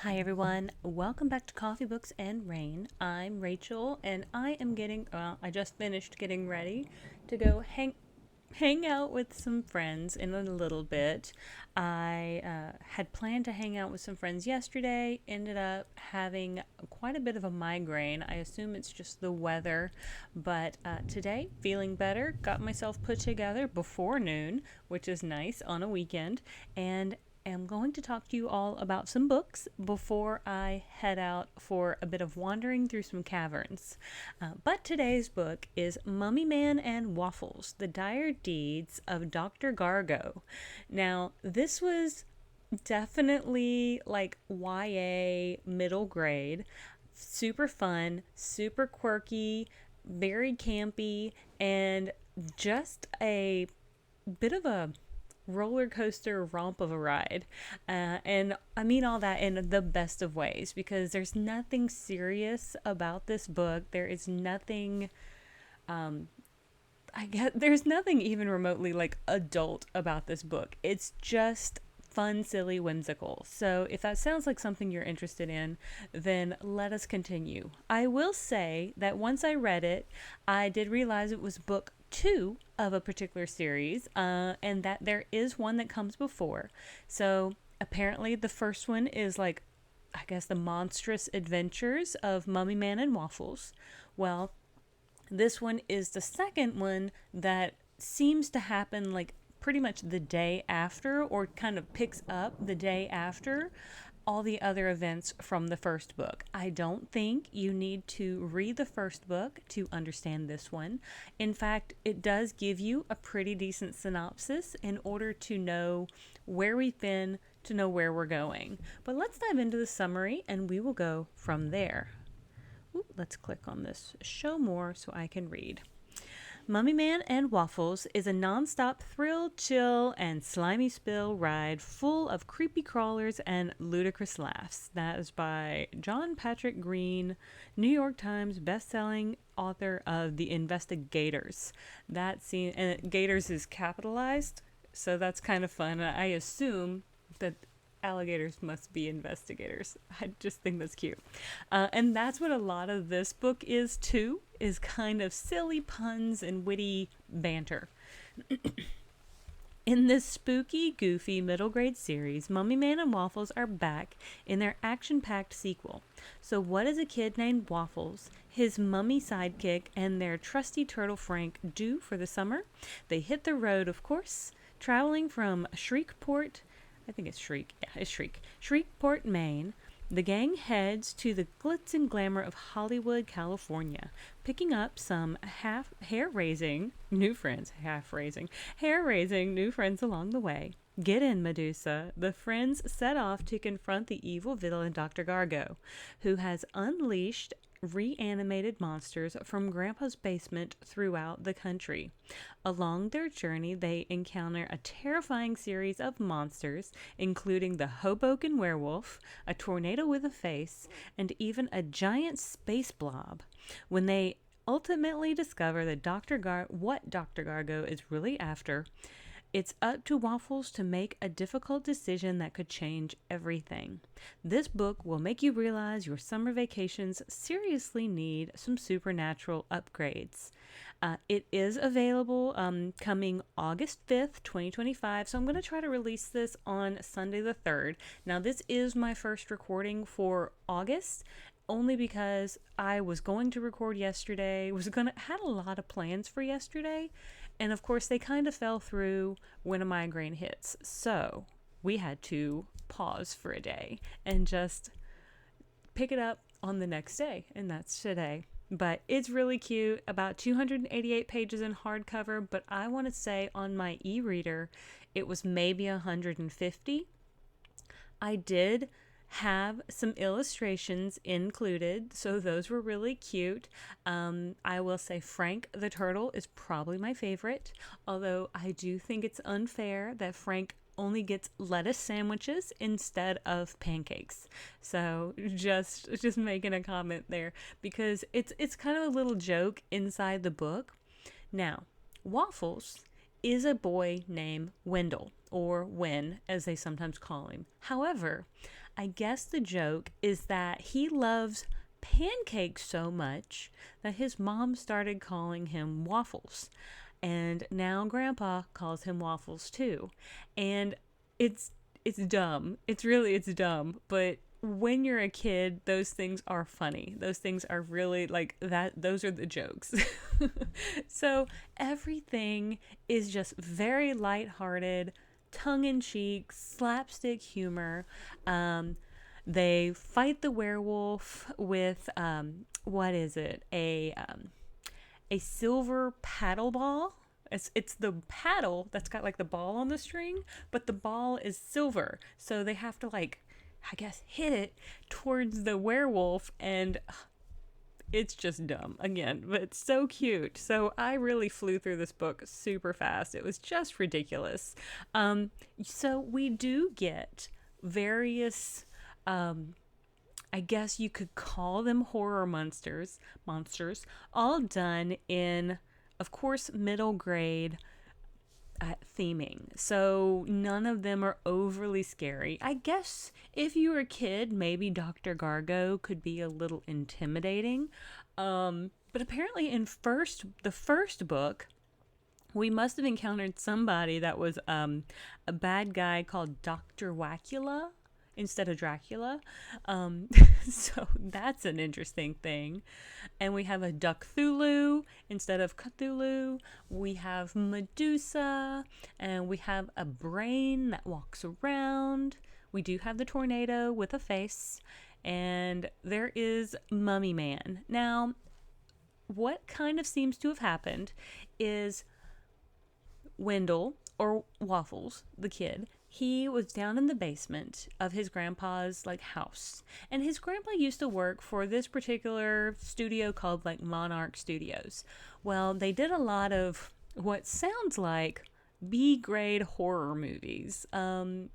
Hi everyone, welcome back to Coffee Books and Rain. I'm Rachel and I just finished getting ready to go hang out with some friends in a little bit. I had planned to hang out with some friends yesterday, ended up having quite a bit of a migraine. I assume it's just the weather, but today, feeling better, got myself put together before noon, which is nice on a weekend, and am going to talk to you all about some books before I head out for a bit of wandering through some caverns. But today's book is Mummy Man and Waffles, The Dire Deeds of Dr. Gargo. Now, this was definitely like YA middle grade, super fun, super quirky, very campy, and just a bit of a roller coaster romp of a ride. And I mean all that in the best of ways because there's nothing serious about this book. There is nothing, there's nothing even remotely like adult about this book. It's just fun, silly, whimsical. So if that sounds like something you're interested in, then let us continue. I will say that once I read it, I did realize it was book two of a particular series, and that there is one that comes before. So apparently the first one is like, I guess, the monstrous adventures of Mummy Man and Waffles. Well, this one is the second one that seems to happen like pretty much the day after, or kind of picks up the day after all the other events from the first book. I don't think you need to read the first book to understand this one. In fact, it does give you a pretty decent synopsis in order to know where we've been, to know where we're going. But let's dive into the summary and we will go from there. Ooh, let's click on this show more so I can read. Mummy Man and Waffles is a non-stop thrill, chill, and slimy spill ride full of creepy crawlers and ludicrous laughs. That is by John Patrick Green, New York Times best-selling author of The Investigators. That scene, and Gators is capitalized, so that's kind of fun. I assume that alligators must be investigators. I just think that's cute. And that's what a lot of this book is too, is kind of silly puns and witty banter. In this spooky, goofy middle grade series, Mummy Man and Waffles are back in their action-packed sequel. So what does a kid named Waffles, his mummy sidekick, and their trusty turtle Frank do for the summer? They hit the road, of course, traveling from Shreveport, I think it's Shriek. Yeah, it's Shriek. Shreveport, Maine. The gang heads to the glitz and glamour of Hollywood, California, picking up some hair-raising new friends along the way. Get in, Medusa. The friends set off to confront the evil villain Dr. Gargo, who has unleashed reanimated monsters from Grandpa's basement throughout the country. Along their journey, they encounter a terrifying series of monsters, including the Hoboken werewolf, a tornado with a face, and even a giant space blob. When they ultimately discover that what Dr. Gargo is really after, it's up to Waffles to make a difficult decision that could change everything. This book will make you realize your summer vacations seriously need some supernatural upgrades. It is available coming August 5th, 2025, so I'm going to try to release this on Sunday the 3rd. Now, this is my first recording for August, only because I was going to record yesterday, had a lot of plans for yesterday, and of course they kind of fell through when a migraine hits. So we had to pause for a day and just pick it up on the next day, and that's today. But it's really cute, about 288 pages in hardcover, but I want to say on my e-reader it was maybe 150. I did have some illustrations included, so those were really cute. I will say Frank the turtle is probably my favorite, although I do think it's unfair that Frank only gets lettuce sandwiches instead of pancakes. So just making a comment there because it's kind of a little joke inside the book. Now, Waffles is a boy named Wendell, or Wen, as they sometimes call him. However, I guess the joke is that he loves pancakes so much that his mom started calling him Waffles. And now Grandpa calls him Waffles too. And it's it's dumb. It's dumb, but when you're a kid, those things are funny. Those things are really like that. Those are the jokes. So everything is just very lighthearted, tongue in cheek, slapstick humor. They fight the werewolf with what is it? A silver paddle ball. It's the paddle that's got like the ball on the string, but the ball is silver. So they have to like, I guess, hit it towards the werewolf, and it's just dumb again, but it's so cute. So I really flew through this book super fast. It was just ridiculous. So we do get various I guess you could call them horror monsters, all done in, of course, middle grade theming. So none of them are overly scary. I guess if you were a kid, maybe Dr. Gargo could be a little intimidating. But apparently in the first book, we must have encountered somebody that was a bad guy called Dr. Wacula instead of Dracula. So that's an interesting thing. And we have a Ducthulhu instead of Cthulhu. We have Medusa, and we have a brain that walks around. We do have the tornado with a face, and there is Mummy Man. Now, what kind of seems to have happened is Wendell, or Waffles, the kid, he was down in the basement of his grandpa's like house, and his grandpa used to work for this particular studio called like Monarch Studios. Well, they did a lot of what sounds like B-grade horror movies. And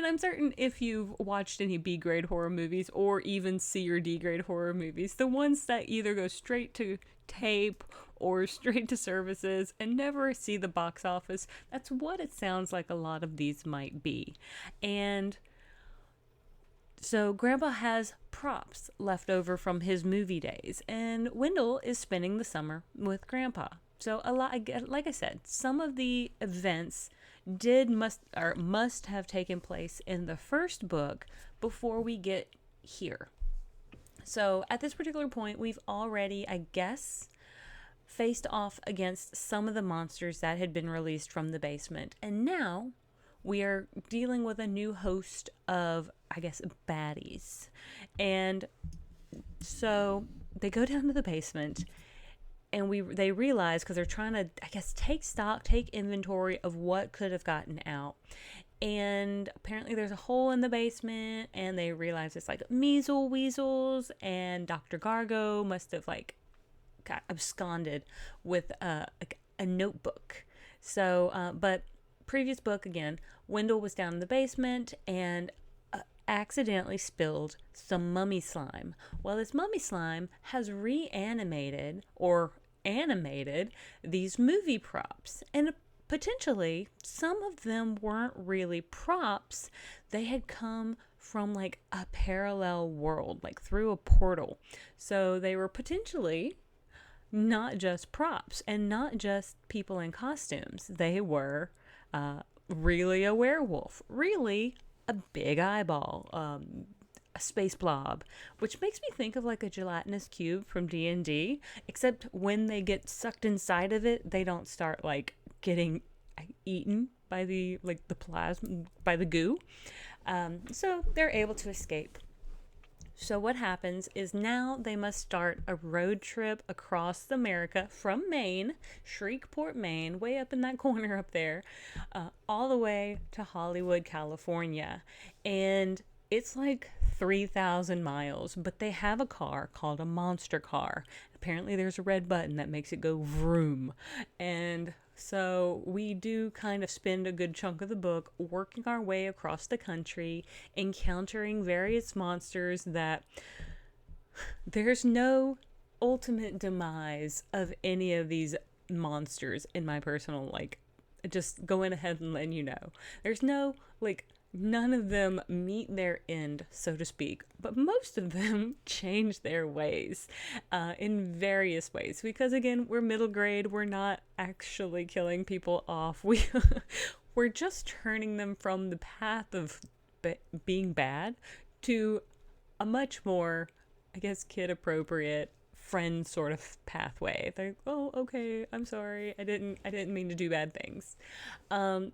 I'm certain if you've watched any B-grade horror movies or even C or D-grade horror movies, the ones that either go straight to tape or straight to services and never see the box office, that's what it sounds like a lot of these might be. And so Grandpa has props left over from his movie days, and Wendell is spending the summer with Grandpa. So a lot, like I said, some of the events must have taken place in the first book before we get here. So at this particular point, we've already, I guess, faced off against some of the monsters that had been released from the basement. And now we are dealing with a new host of, I guess, baddies. And so they go down to the basement, and they realize, because they're trying to, I guess, take inventory of what could have gotten out. And apparently there's a hole in the basement, and they realize it's like measles weasels, and Dr. Gargo must have like got absconded with a notebook. So, but previous book again, Wendell was down in the basement and accidentally spilled some mummy slime. Well, this mummy slime has reanimated or animated these movie props, and potentially some of them weren't really props. They had come from like a parallel world, like through a portal. So they were potentially not just props and not just people in costumes. They were really a werewolf, really a big eyeball, a space blob, which makes me think of like a gelatinous cube from D&D, except when they get sucked inside of it, they don't start like getting eaten by the plasma, by the goo. So they're able to escape. So what happens is now they must start a road trip across America from Maine, Shreveport, Maine, way up in that corner up there, all the way to Hollywood, California. And it's like 3,000 miles, but they have a car called a monster car. Apparently there's a red button that makes it go vroom. And so we do kind of spend a good chunk of the book working our way across the country, encountering various monsters that there's no ultimate demise of any of these monsters in my personal, like, just going ahead and letting you know. There's no, like, none of them meet their end, so to speak, but most of them change their ways in various ways. Because again, we're middle grade, we're not actually killing people off. We're just turning them from the path of being bad to a much more, I guess, kid appropriate friend sort of pathway. They're, oh, okay, I'm sorry, I didn't mean to do bad things.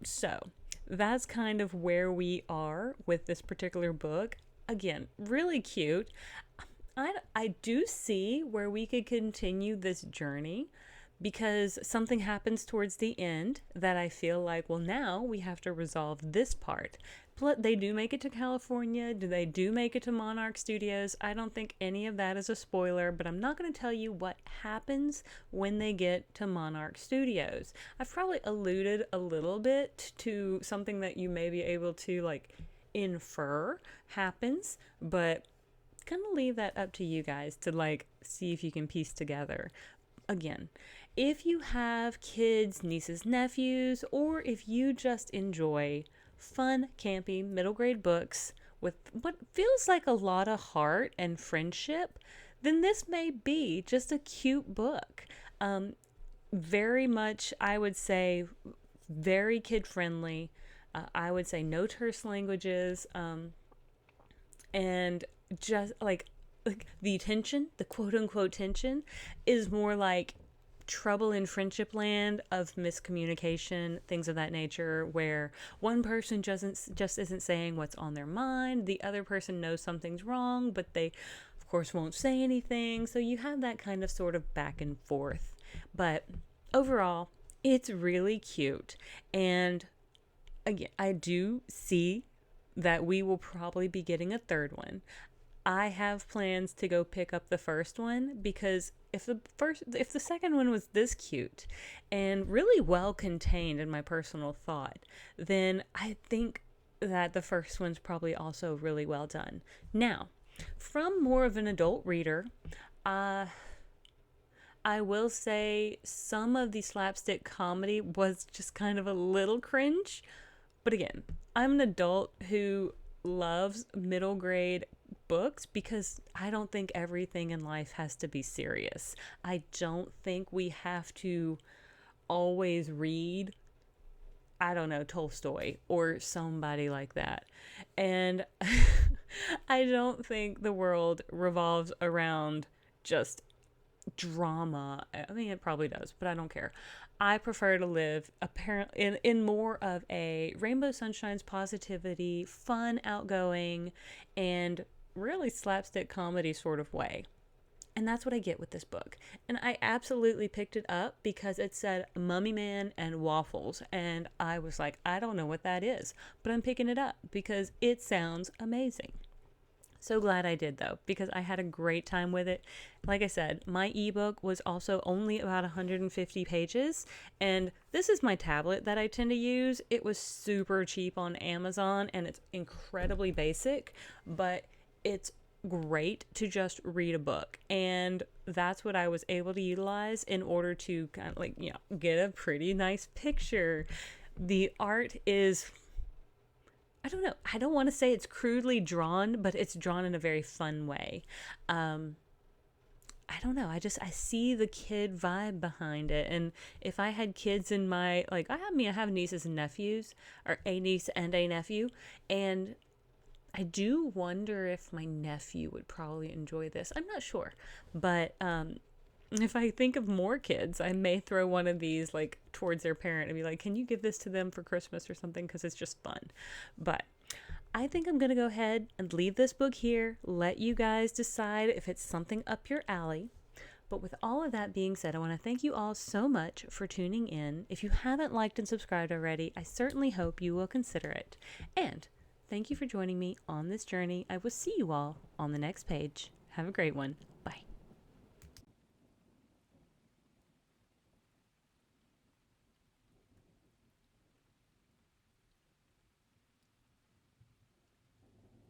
So that's kind of where we are with this particular book. Again, really cute. I do see where we could continue this journey, because something happens towards the end that I feel like, well, now we have to resolve this part. They do make it to California. They do make it to Monarch Studios. I don't think any of that is a spoiler, but I'm not going to tell you what happens when they get to Monarch Studios. I've probably alluded a little bit to something that you may be able to, like, infer happens, but gonna leave that up to you guys to, like, see if you can piece together. Again, if you have kids, nieces, nephews, or if you just enjoy fun, campy, middle grade books with what feels like a lot of heart and friendship, then this may be just a cute book. Very much, I would say, very kid friendly. I would say no terse languages, and just like the tension, the quote unquote tension, is more like trouble in friendship land of miscommunication, things of that nature, where one person just isn't saying what's on their mind, the other person knows something's wrong, but they of course won't say anything. So you have that kind of sort of back and forth. But overall, it's really cute. And again, I do see that we will probably be getting a third one. I have plans to go pick up the first one, because if the second one was this cute and really well contained in my personal thought, then I think that the first one's probably also really well done. Now, from more of an adult reader, I will say some of the slapstick comedy was just kind of a little cringe. But again, I'm an adult who loves middle grade books, because I don't think everything in life has to be serious. I don't think we have to always read, I don't know, Tolstoy or somebody like that. And I don't think the world revolves around just drama. I mean, it probably does, but I don't care. I prefer to live apparently in more of a rainbow sunshine's positivity, fun, outgoing, and really slapstick comedy sort of way. And that's what I get with this book. And I absolutely picked it up because it said Mummy Man and Waffles. And I was like, I don't know what that is, but I'm picking it up because it sounds amazing. So glad I did, though, because I had a great time with it. Like I said, my ebook was also only about 150 pages, and this is my tablet that I tend to use. It was super cheap on Amazon, and it's incredibly basic, but it's great to just read a book, and that's what I was able to utilize in order to kind of, like, you know, get a pretty nice picture. The art is, I don't know, I don't want to say it's crudely drawn, but it's drawn in a very fun way. I don't know, I see the kid vibe behind it. And if I had kids in my, like, I have nieces and nephews, or a niece and a nephew, and I do wonder if my nephew would probably enjoy this. I'm not sure, but if I think of more kids, I may throw one of these, like, towards their parent and be like, can you give this to them for Christmas or something? Because it's just fun. But I think I'm going to go ahead and leave this book here, let you guys decide if it's something up your alley. But with all of that being said, I want to thank you all so much for tuning in. If you haven't liked and subscribed already, I certainly hope you will consider it. And thank you for joining me on this journey. I will see you all on the next page. Have a great one.